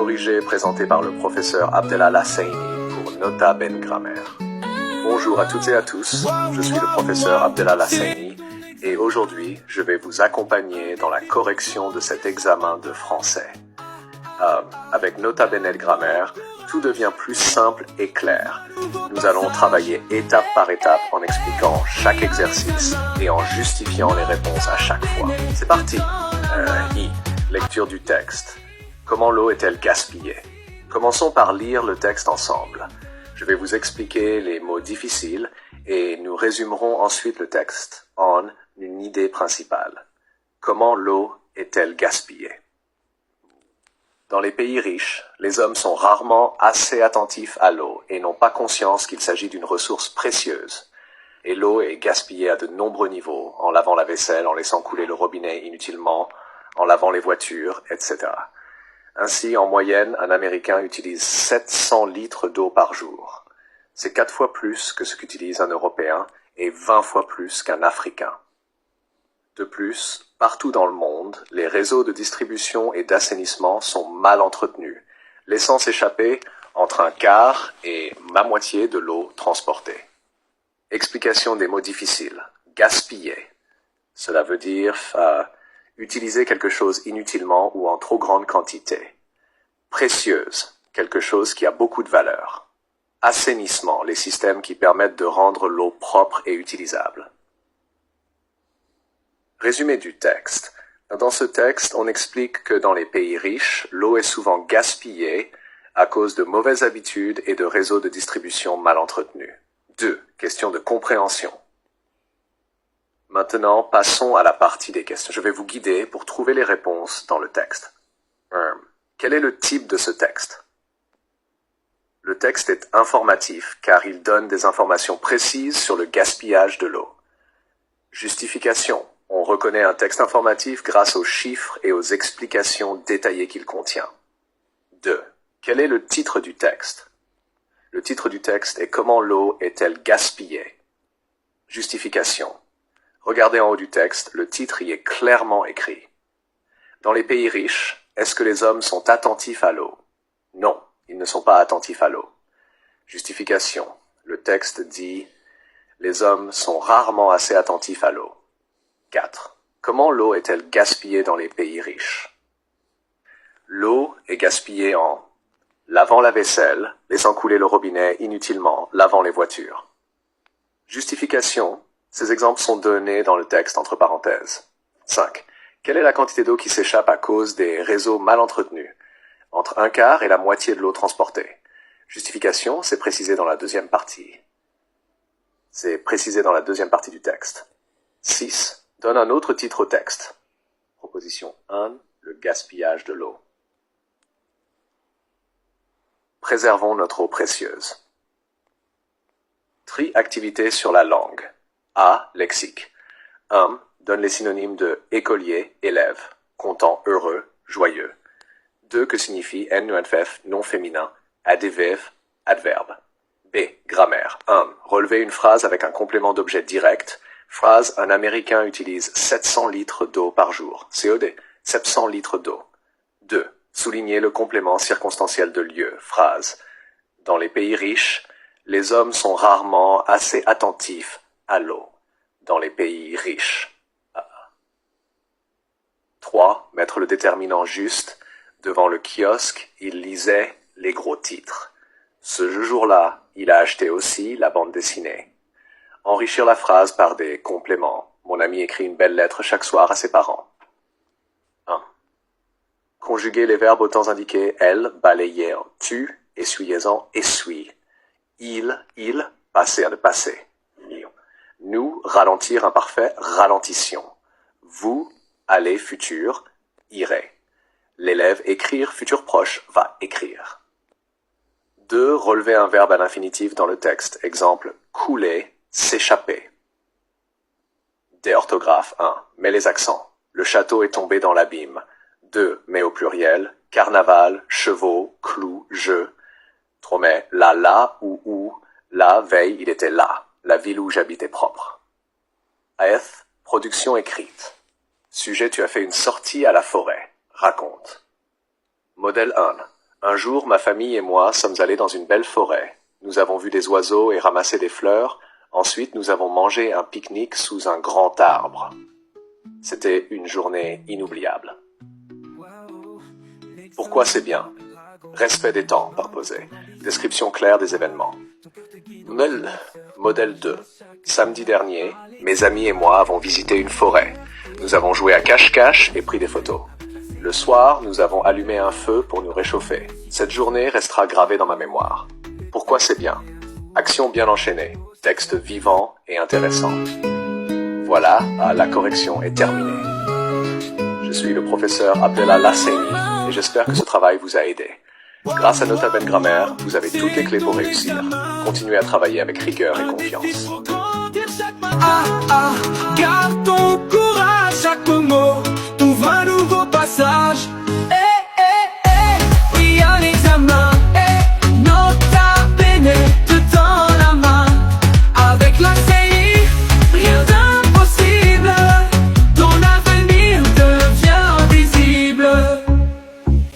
corrigé présenté par le professeur Abdellah Lassaini pour Nota Bene Grammaire. Bonjour à toutes et à tous, je suis le professeur Abdellah Lassaini et aujourd'hui je vais vous accompagner dans la correction de cet examen de français. Avec Nota Bene Grammaire, tout devient plus simple et clair. Nous allons travailler étape par étape en expliquant chaque exercice et en justifiant les réponses à chaque fois. C'est parti. I. Lecture du texte. Comment l'eau est-elle gaspillée? Commençons par lire le texte ensemble. Je vais vous expliquer les mots difficiles et nous résumerons ensuite le texte en une idée principale. Comment l'eau est-elle gaspillée? Dans les pays riches, les hommes sont rarement assez attentifs à l'eau et n'ont pas conscience qu'il s'agit d'une ressource précieuse. Et l'eau est gaspillée à de nombreux niveaux, en lavant la vaisselle, en laissant couler le robinet inutilement, en lavant les voitures, etc. Ainsi, en moyenne, un Américain utilise 700 litres d'eau par jour. C'est 4 fois plus que ce qu'utilise un Européen et 20 fois plus qu'un Africain. De plus, partout dans le monde, les réseaux de distribution et d'assainissement sont mal entretenus, laissant s'échapper entre un quart et la moitié de l'eau transportée. Explication des mots difficiles. Gaspiller. Cela veut dire utiliser quelque chose inutilement ou en trop grande quantité. Précieuse. Quelque chose qui a beaucoup de valeur. Assainissement. Les systèmes qui permettent de rendre l'eau propre et utilisable. Résumé du texte. Dans ce texte, on explique que dans les pays riches, l'eau est souvent gaspillée à cause de mauvaises habitudes et de réseaux de distribution mal entretenus. 2. Question de compréhension. Maintenant, passons à la partie des questions. Je vais vous guider pour trouver les réponses dans le texte. Quel est le type de ce texte? Le texte est informatif car il donne des informations précises sur le gaspillage de l'eau. Justification. On reconnaît un texte informatif grâce aux chiffres et aux explications détaillées qu'il contient. 2. Quel est le titre du texte? Le titre du texte est « Comment l'eau est-elle gaspillée ?» Justification. Regardez en haut du texte, le titre y est clairement écrit. Dans les pays riches, est-ce que les hommes sont attentifs à l'eau? Non, ils ne sont pas attentifs à l'eau. Justification. Le texte dit « Les hommes sont rarement assez attentifs à l'eau ». 4. Comment l'eau est-elle gaspillée dans les pays riches? L'eau est gaspillée en lavant la vaisselle, laissant couler le robinet inutilement, lavant les voitures. Justification. Ces exemples sont donnés dans le texte entre parenthèses. 5. Quelle est la quantité d'eau qui s'échappe à cause des réseaux mal entretenus? Entre un quart et la moitié de l'eau transportée. Justification, c'est précisé dans la deuxième partie. C'est précisé dans la deuxième partie du texte. 6. Donne un autre titre au texte. Proposition 1. Le gaspillage de l'eau. Préservons notre eau précieuse. Tri-activité sur la langue. A. Lexique. 1. Donne les synonymes de écolier, élève, content, heureux, joyeux. 2. Que signifie NUNFF non féminin, adjectif, adverbe. B. Grammaire. 1. Relever une phrase avec un complément d'objet direct. Phrase, un Américain utilise 700 litres d'eau par jour. COD, 700 litres d'eau. 2. Souligner le complément circonstanciel de lieu. Phrase, dans les pays riches, les hommes sont rarement assez attentifs à l'eau. Dans les pays riches. 3. Mettre le déterminant juste. Devant le kiosque, il lisait les gros titres. Ce jour-là, il a acheté aussi la bande dessinée. Enrichir la phrase par des compléments. Mon ami écrit une belle lettre chaque soir à ses parents. 1. Conjuguer les verbes au temps indiqué. Elle, balayer en tu, essuyez en essuie. Il, passer de passer. Nous, ralentir imparfait, ralentissions. Vous, allez, futur, irez. L'élève, écrire, futur proche, va écrire. 2. Relever un verbe à l'infinitif dans le texte. Exemple, couler, s'échapper. Des orthographes. 1. Mets les accents. Le château est tombé dans l'abîme. 2. Mets au pluriel. Carnaval, chevaux, clous, jeu. 3. Mets là ou la veille, il était là. La ville où j'habite est propre. AF. Production écrite. Sujet, tu as fait une sortie à la forêt. Raconte. Modèle 1. Un jour, ma famille et moi sommes allés dans une belle forêt. Nous avons vu des oiseaux et ramassé des fleurs. Ensuite, nous avons mangé un pique-nique sous un grand arbre. C'était une journée inoubliable. Pourquoi c'est bien? Respect des temps, par posé. Description claire des événements. Modèle 2. Samedi dernier, mes amis et moi avons visité une forêt. Nous avons joué à cache-cache et pris des photos. Le soir, nous avons allumé un feu pour nous réchauffer. Cette journée restera gravée dans ma mémoire. Pourquoi c'est bien? Action bien enchaînée, texte vivant et intéressant. Voilà, la correction est terminée. Je suis le professeur Abdellah Lassaini et j'espère que ce travail vous a aidé. Grâce à Nota Bene Grammaire, vous avez toutes les clés pour réussir. Continuez à travailler avec rigueur et confiance. Garde ton courage, chaque mot trouve un nouveau passage.